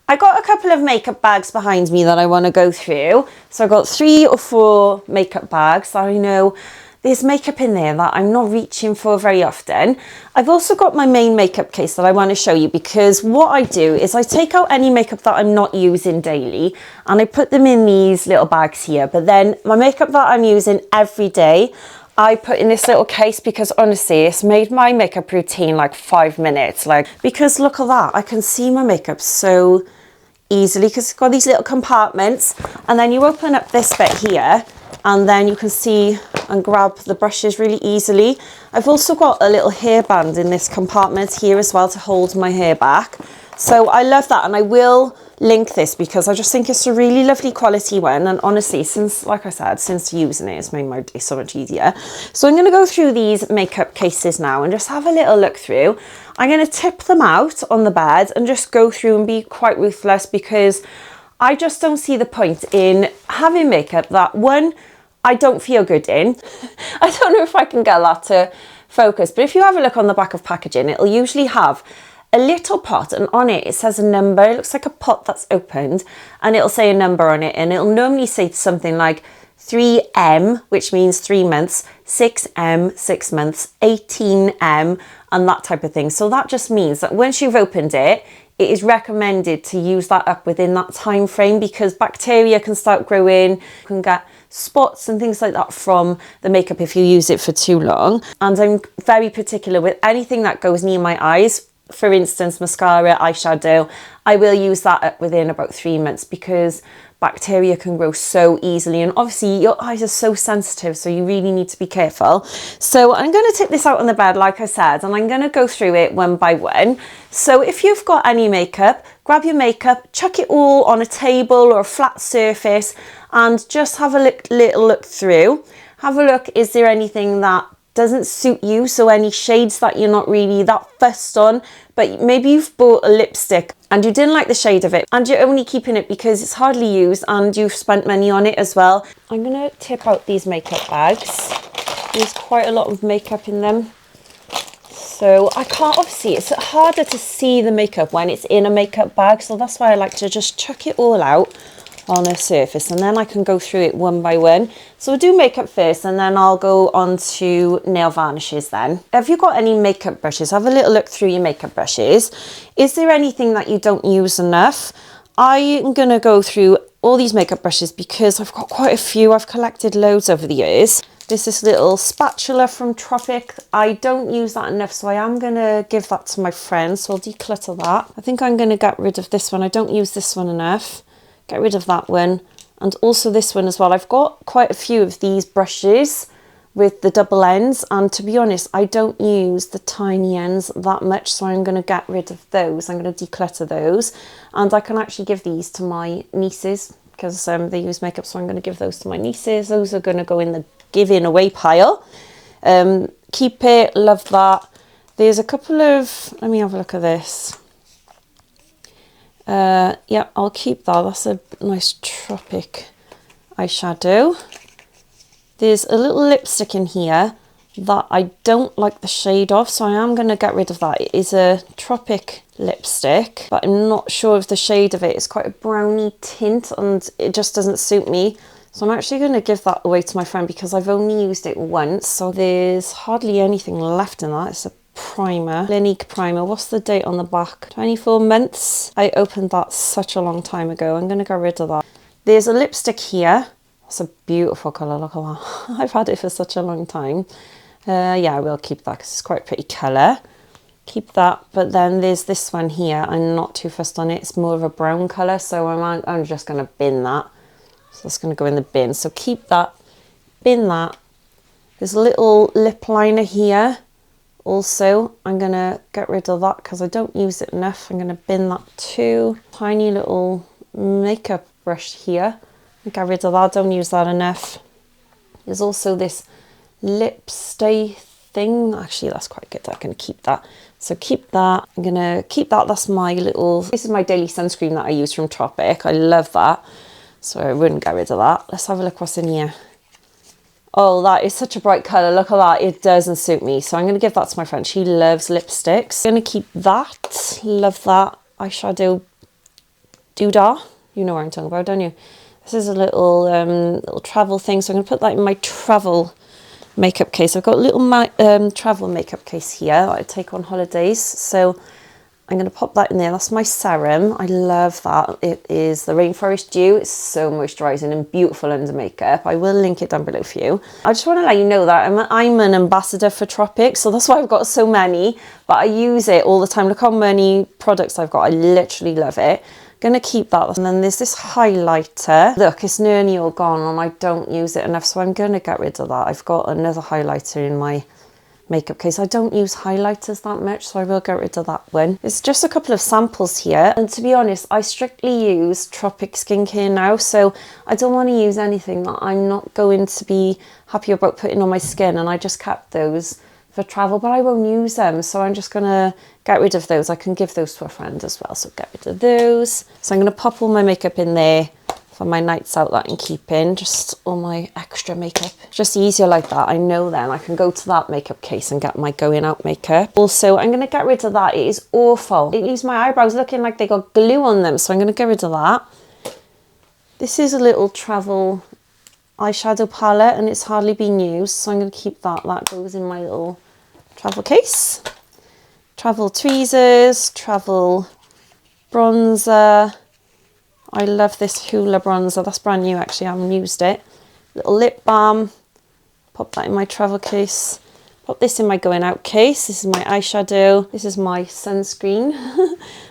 I got a couple of makeup bags behind me that I want to go through. So I've got 3 or 4 makeup bags that I know there's makeup in there that I'm not reaching for very often. I've also got my main makeup case that I want to show you, because what I do is I take out any makeup that I'm not using daily and I put them in these little bags here. But then my makeup that I'm using every day, I put in this little case, because honestly, it's made my makeup routine like 5 minutes. Because look at that, I can see my makeup so easily because it's got these little compartments, and then you open up this bit here and then you can see and grab the brushes really easily. I've also got a little hairband in this compartment here as well to hold my hair back. So I love that, and I will link this because I just think it's a really lovely quality one. And honestly, since, like I said, since using it, it's made my day so much easier. So I'm going to go through these makeup cases now and just have a little look through. I'm going to tip them out on the bed and just go through and be quite ruthless, because I just don't see the point in having makeup that, one, I don't feel good in. I don't know if I can get that to focus, but if you have a look on the back of packaging, it'll usually have a little pot, and on it says a number. It looks like a pot that's opened, and it'll say a number on it, and it'll normally say something like 3M, which means 3 months, 6M, 6 months, 18M, and that type of thing. So that just means that once you've opened it, it is recommended to use that up within that time frame, because bacteria can start growing. You can get spots and things like that from the makeup if you use it for too long. And I'm very particular with anything that goes near my eyes. For instance, mascara, eyeshadow, I will use that up within about 3 months, because bacteria can grow so easily, and obviously your eyes are so sensitive, so you really need to be careful. So I'm going to take this out on the bed, like I said, and I'm going to go through it one by one. So if you've got any makeup, grab your makeup, chuck it all on a table or a flat surface, and just have a little look through. Have a look, is there anything that doesn't suit you? So any shades that you're not really that fussed on, but maybe you've bought a lipstick and you didn't like the shade of it, and you're only keeping it because it's hardly used and you've spent money on it as well. I'm going to tip out these makeup bags. There's quite a lot of makeup in them. So I can't, obviously it's harder to see the makeup when it's in a makeup bag. So that's why I like to just chuck it all out on a surface, and then I can go through it one by one. So we'll do makeup first, and then I'll go on to nail varnishes then. Have you got any makeup brushes? Have a little look through your makeup brushes. Is there anything that you don't use enough? I'm going to go through all these makeup brushes because I've got quite a few. I've collected loads over the years. There's this little spatula from Tropic. I don't use that enough, so I am going to give that to my friend. So I'll declutter that. I think I'm going to get rid of this one. I don't use this one enough. Get rid of that one, and also this one as well. I've got quite a few of these brushes with the double ends, and to be honest, I don't use the tiny ends that much, so I'm going to get rid of those. I'm going to declutter those, and I can actually give these to my nieces because they use makeup, so I'm going to give those to my nieces. Those are going to go in the giving away pile. Keep it, love that. There's a couple of, let me have a look at this. Yeah, I'll keep that. That's a nice Tropic eyeshadow. There's a little lipstick in here that I don't like the shade of, so I am going to get rid of that. It is a Tropic lipstick, but I'm not sure of the shade of it. It's quite a browny tint and it just doesn't suit me. So I'm actually going to give that away to my friend because I've only used it once, so there's hardly anything left in that. It's a primer, Clinique primer. What's the date on the back? 24 months. I opened that such a long time ago. I'm going to get rid of that. There's a lipstick here. It's a beautiful colour. Look at that. I've had it for such a long time. Yeah, I will keep that because it's quite a pretty colour. Keep that. But then there's this one here. I'm not too fussed on it. It's more of a brown colour, so I'm just going to bin that. So that's going to go in the bin. So keep that. Bin that. There's a little lip liner here. Also, I'm going to get rid of that because I don't use it enough. I'm going to bin that too. Tiny little makeup brush here. Get rid of that, don't use that enough. There's also this lip stay thing. Actually, that's quite good. I'm going to keep that. So keep that. I'm going to keep that. That's my little, this is my daily sunscreen that I use from Tropic. I love that. So I wouldn't get rid of that. Let's have a look what's in here. Oh, that is such a bright colour. Look at that. It doesn't suit me. So I'm going to give that to my friend. She loves lipsticks. I'm going to keep that. Love that. Eyeshadow doodah. You know what I'm talking about, don't you? This is a little travel thing, so I'm going to put that in my travel makeup case. I've got a little travel makeup case here that I take on holidays, so I'm going to pop that in there. That's my serum. I love that. It is the Rainforest Dew. It's so moisturising and beautiful under makeup. I will link it down below for you. I just want to let you know that I'm an ambassador for Tropic, so that's why I've got so many, but I use it all the time. Look how many products I've got. I literally love it. I'm going to keep that. And then there's this highlighter. Look, it's nearly all gone and I don't use it enough, so I'm going to get rid of that. I've got another highlighter in my makeup case. I don't use highlighters that much, so I will get rid of that one. It's just a couple of samples here, and to be honest, I strictly use Tropic skincare now, so I don't want to use anything that I'm not going to be happy about putting on my skin, and I just kept those for travel, but I won't use them, so I'm just gonna get rid of those. I can give those to a friend as well, so get rid of those. So I'm gonna pop all my makeup in there for my nights out that I can keep in, just all my extra makeup. Just easier like that. I know then I can go to that makeup case and get my going out makeup. Also, I'm gonna get rid of that. It is awful. It leaves my eyebrows looking like they got glue on them, so I'm gonna get rid of that. This is a little travel eyeshadow palette and it's hardly been used, so I'm gonna keep that. That goes in my little travel case. Travel tweezers, travel bronzer. I love this Hoola bronzer. That's brand new actually, I haven't used it. Little lip balm. Pop that in my travel case. Pop this in my going out case. This is my eyeshadow. This is my sunscreen.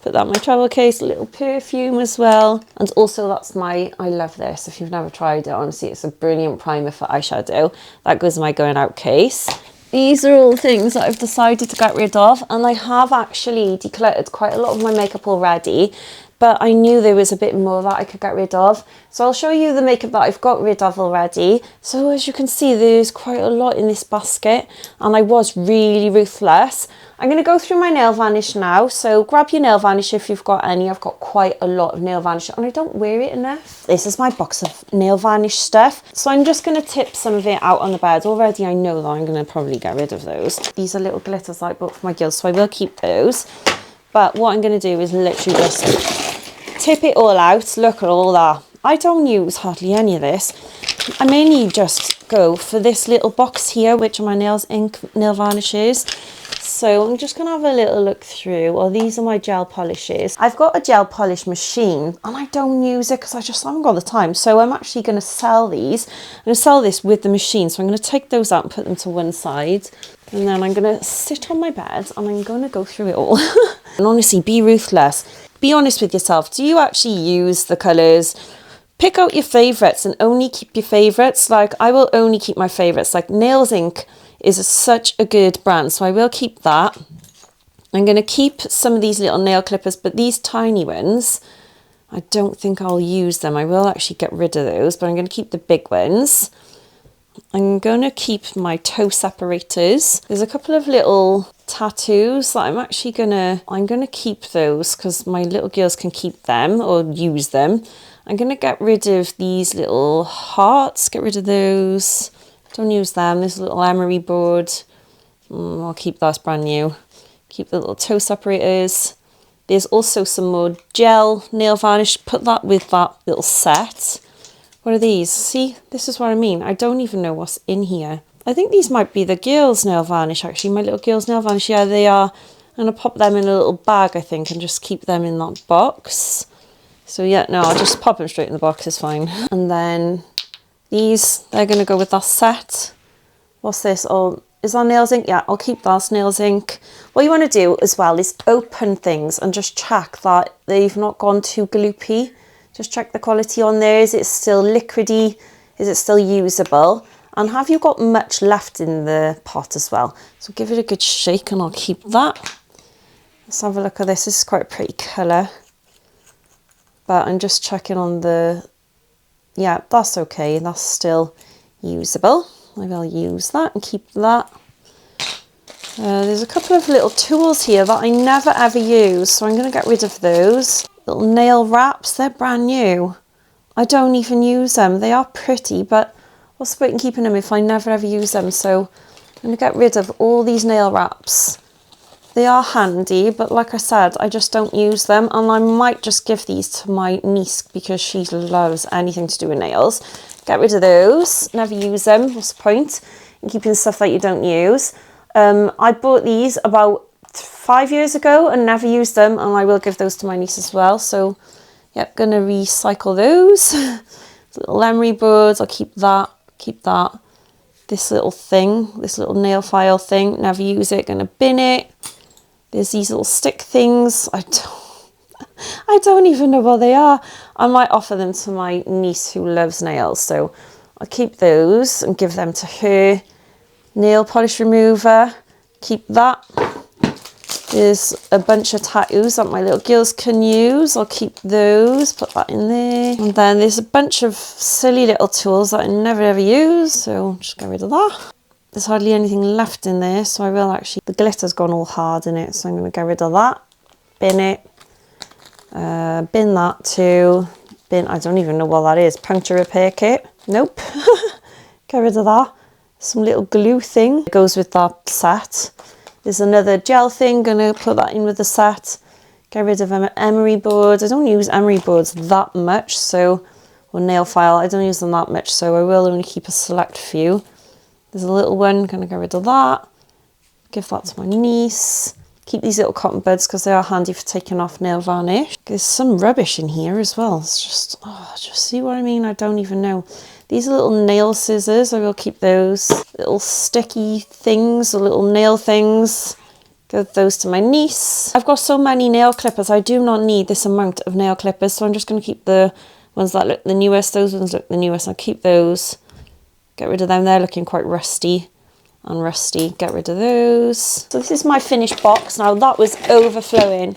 Put that in my travel case. A little perfume as well. And also that's my, I love this. If you've never tried it, honestly, it's a brilliant primer for eyeshadow. That goes in my going out case. These are all things that I've decided to get rid of, and I have actually decluttered quite a lot of my makeup already, but I knew there was a bit more that I could get rid of. So I'll show you the makeup that I've got rid of already. So as you can see, there's quite a lot in this basket, and I was really ruthless. I'm going to go through my nail varnish now, so grab your nail varnish if you've got any. I've got quite a lot of nail varnish and I don't wear it enough. This is my box of nail varnish stuff, so I'm just going to tip some of it out on the bed. Already I know that I'm going to probably get rid of those. These are little glitters I bought for my girls, so I will keep those. But what I'm going to do is literally just tip it all out. Look at all that. I don't use hardly any of this. I mainly just go for this little box here, which are my nails ink nail varnishes. So I'm just going to have a little look through. Well, these are my gel polishes. I've got a gel polish machine and I don't use it because I just haven't got the time. So I'm actually going to sell these. I'm going to sell this with the machine. So I'm going to take those out and put them to one side. And then I'm going to sit on my bed and I'm going to go through it all. And honestly, be ruthless. Be honest with yourself. Do you actually use the colours? Pick out your favourites and only keep your favourites. Like, I will only keep my favourites. Like, Nails Ink is such a good brand, so I will keep that. I'm going to keep some of these little nail clippers, but these tiny ones, I don't think I'll use them. I will actually get rid of those, but I'm going to keep the big ones. I'm going to keep my toe separators. There's a couple of little tattoos that I'm going to keep those because my little girls can keep them or use them. I'm going to get rid of these little hearts, get rid of those. Don't use them. This little emery board, I'll keep that, brand new. Keep the little toe separators. There's also some more gel nail varnish. Put that with that little set. What are these? See, this is what I mean. I don't even know what's in here. I think these might be the girls' nail varnish, actually. My little girls' nail varnish. Yeah, they are. I'm going to pop them in a little bag, I think, and just keep them in that box. So yeah, no, I'll just pop them straight in the box, it's fine. And then these, they're going to go with that set. What's this? Oh, is that Nails Ink? Yeah, I'll keep that Nails Ink. What you want to do as well is open things and just check that they've not gone too gloopy. Just check the quality on there. Is it still liquidy? Is it still usable? And have you got much left in the pot as well? So give it a good shake and I'll keep that. Let's have a look at this. This is quite a pretty colour. But I'm just checking on the... Yeah, that's okay. That's still usable. I will use that and keep that. There's a couple of little tools here that I never ever use, so I'm going to get rid of those. Little nail wraps, they're brand new. I don't even use them. They are pretty, but what's the point in keeping them if I never ever use them? So I'm going to get rid of all these nail wraps. They are handy, but like I said, I just don't use them, and I might just give these to my niece because she loves anything to do with nails. Get rid of those, never use them. What's the point in keeping stuff that you don't use? I bought these about 5 years ago and never used them, and I will give those to my niece as well. So yep, gonna recycle those. Little emery boards, I'll keep that, keep that. This little thing, this little nail file thing, never use it, gonna bin it. There's these little stick things. I don't even know what they are. I might offer them to my niece who loves nails, so I'll keep those and give them to her. Nail polish remover, keep that. There's a bunch of tattoos that my little girls can use. I'll keep those, put that in there. And then there's a bunch of silly little tools that I never ever use, so just get rid of that. There's hardly anything left in there, so I will actually, the glitter's gone all hard in it, so I'm going to get rid of that. Bin it. Bin that too. Bin, I don't even know what that is. Puncture repair kit. Nope. Get rid of that. Some little glue thing. It goes with that set. There's another gel thing. Going to put that in with the set. Get rid of emery boards. I don't use emery boards that much, so, or nail file. I don't use them that much, so I will only keep a select few. There's a little one, gonna get rid of that. Give that to my niece. Keep these little cotton buds because they are handy for taking off nail varnish. There's some rubbish in here as well. It's just, oh, just see what I mean? I don't even know. These are little nail scissors. I will keep those. Little sticky things, or little nail things. Give those to my niece. I've got so many nail clippers. I do not need this amount of nail clippers, so I'm just gonna keep the ones that look the newest. Those ones look the newest. I'll keep those. Get rid of them, they're looking quite rusty and rusty. Get rid of those. So this is my finished box. Now that was overflowing.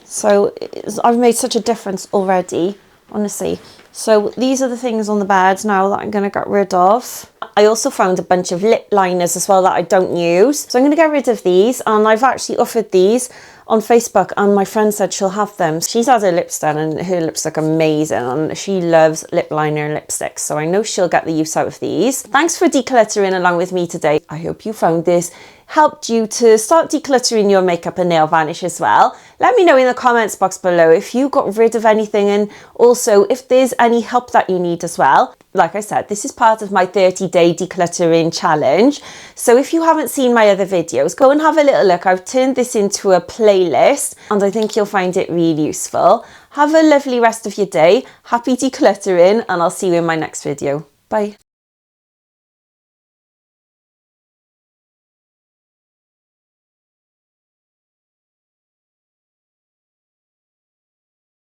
So I've made such a difference already, honestly. So these are the things on the bed now that I'm going to get rid of. I also found a bunch of lip liners as well that I don't use. So I'm going to get rid of these, and I've actually offered these on Facebook, and my friend said she'll have them. She's had her lips done and her lips look amazing, and she loves lip liner and lipsticks, so I know she'll get the use out of these. Thanks for decluttering along with me today. I hope you found this helped you to start decluttering your makeup and nail varnish as well. Let me know in the comments box below if you got rid of anything, and also if there's any help that you need as well. Like I said, this is part of my 30-day decluttering challenge. So if you haven't seen my other videos, go and have a little look. I've turned this into a playlist, and I think you'll find it really useful. Have a lovely rest of your day. Happy decluttering, and I'll see you in my next video. Bye.